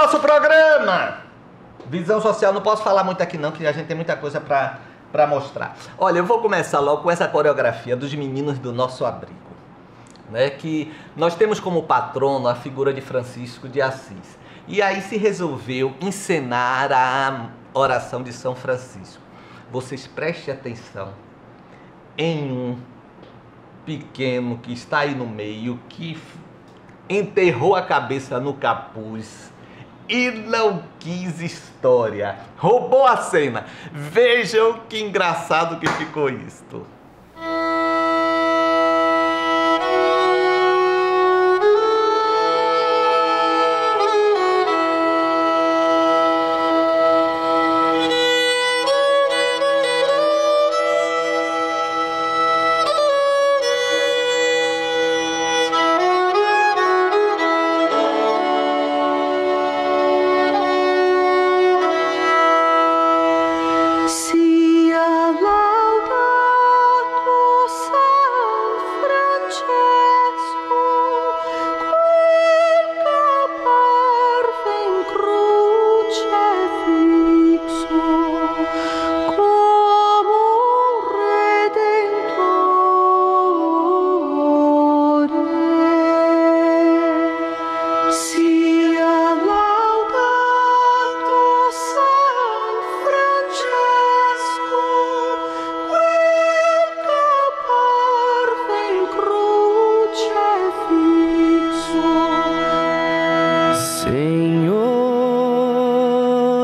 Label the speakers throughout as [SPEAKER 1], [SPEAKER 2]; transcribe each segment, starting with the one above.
[SPEAKER 1] nosso programa. Visão social, não posso falar muito aqui não, que a gente tem muita coisa pra mostrar. Olha, eu vou começar logo com essa coreografia dos meninos do nosso abrigo, né? Que nós temos como patrono a figura de Francisco de Assis. E aí se resolveu encenar a oração de São Francisco. Vocês prestem atenção em um pequeno que está aí no meio, que enterrou a cabeça no capuz e não quis história. Roubou a cena. Vejam que engraçado que ficou isto.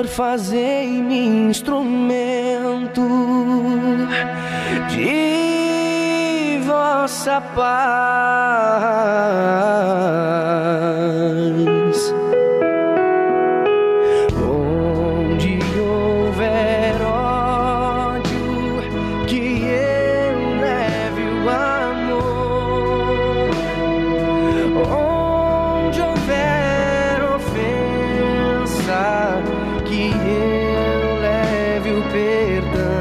[SPEAKER 2] Fazei-me instrumento de vossa paz. Onde houver ódio, que eu leve o amor. Onde houver ofensa, que eu leve o perdão.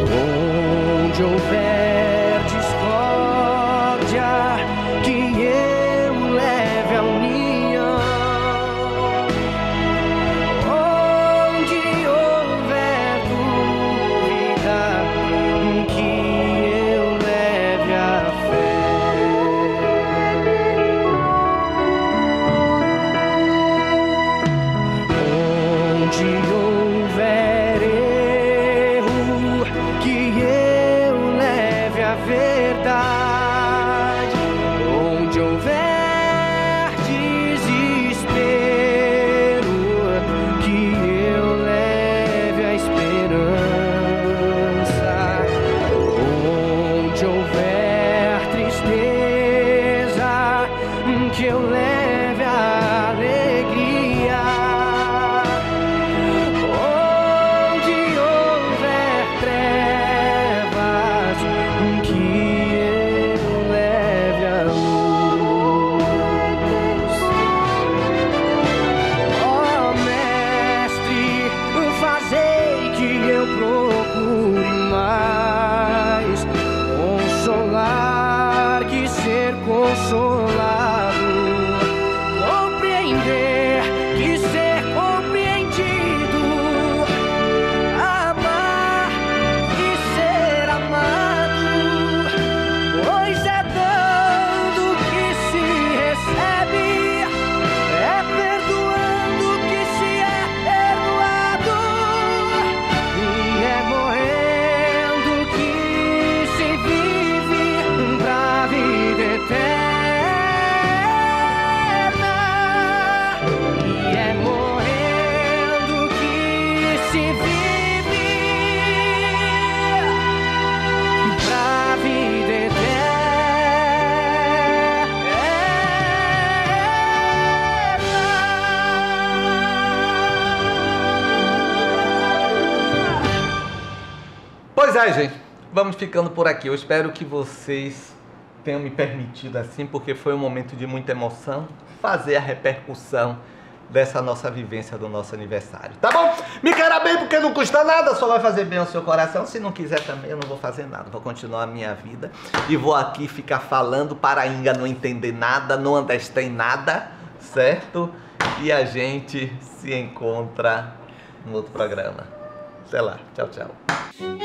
[SPEAKER 2] Onde houver discórdia, que eu leve a união. Onde houver dúvida, que eu leve a fé. Onde houver erro, que eu leve a verdade. Onde houver desespero, que eu leve a esperança. Onde houver tristeza, que eu leve a alegria. Onde houver trevas, que eu leve a luz. Ó Mestre, fazei que eu procure mais consolar que ser consolado, compreender que ser compreendido, amar e ser amado, pois é dando que se recebe, é perdoando que se é perdoado, e é morrendo que se vive pra vida eterna. E é morrendo que se vive pra vida eterna.
[SPEAKER 1] Pois é, gente, vamos ficando por aqui. Eu espero que vocês tenham me permitido assim, porque foi um momento de muita emoção fazer a repercussão dessa nossa vivência do nosso aniversário, tá bom? Me queira bem porque não custa nada, só vai fazer bem ao seu coração. Se não quiser também, eu não vou fazer nada, vou continuar a minha vida e vou aqui ficar falando para a Inga não entender nada, não understand nada, certo? E a gente se encontra no outro programa. Até lá. Tchau, tchau.